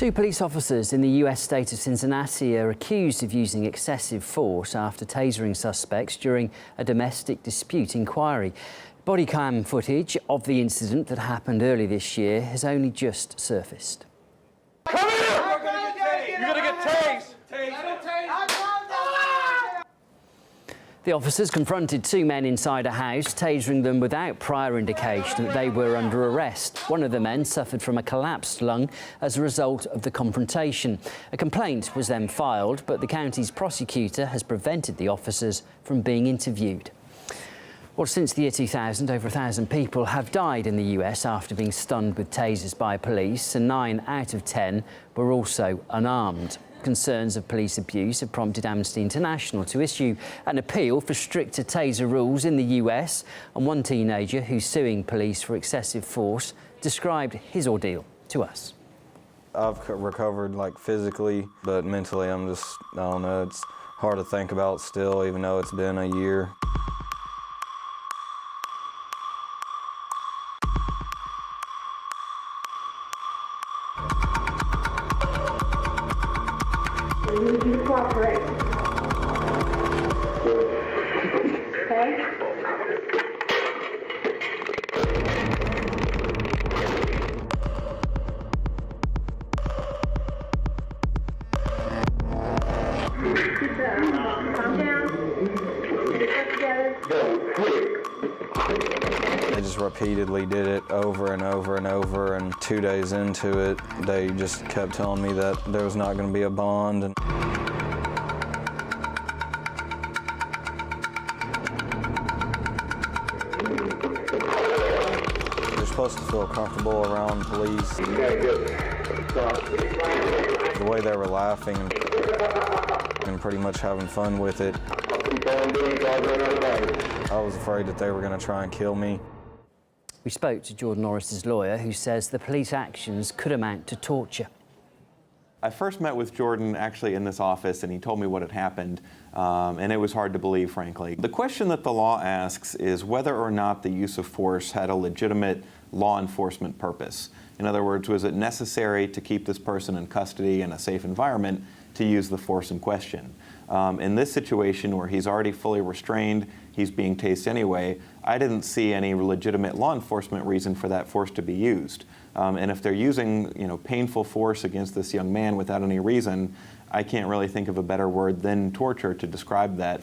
Two police officers in the US state of Cincinnati are accused of using excessive force after tasering suspects during a domestic dispute inquiry. Bodycam footage of the incident that happened early this year has only just surfaced. Come here! You're gonna get tased! The officers confronted two men inside a house, tasering them without prior indication that they were under arrest. One of the men suffered from a collapsed lung as a result of the confrontation. A complaint was then filed, but the county's prosecutor has prevented the officers from being interviewed. Well, since the year 2000, over 1,000 people have died in the US after being stunned with tasers by police, and 9 out of 10 were also unarmed. Concerns of police abuse have prompted Amnesty International to issue an appeal for stricter taser rules in the US, and one teenager who's suing police for excessive force described his ordeal to us. I've recovered physically, but mentally I don't know, it's hard to think about still, even though it's been a year. We need you to cooperate. Okay? Calm down. Get it together. They just repeatedly did it over and over and over, and 2 days into it, they just kept telling me that there was not going to be a bond. And they're supposed to feel comfortable around police. The way they were laughing and pretty much having fun with it, I was afraid that they were going to try and kill me. We spoke to Jordan Norris's lawyer, who says the police actions could amount to torture. I first met with Jordan actually in this office, and he told me what had happened, and it was hard to believe, frankly. The question that the law asks is whether or not the use of force had a legitimate law enforcement purpose. In other words, was it necessary to keep this person in custody in a safe environment to use the force in question? In this situation where he's already fully restrained, he's being tased anyway, I didn't see any legitimate law enforcement reason for that force to be used. And if they're using, painful force against this young man without any reason, I can't really think of a better word than torture to describe that.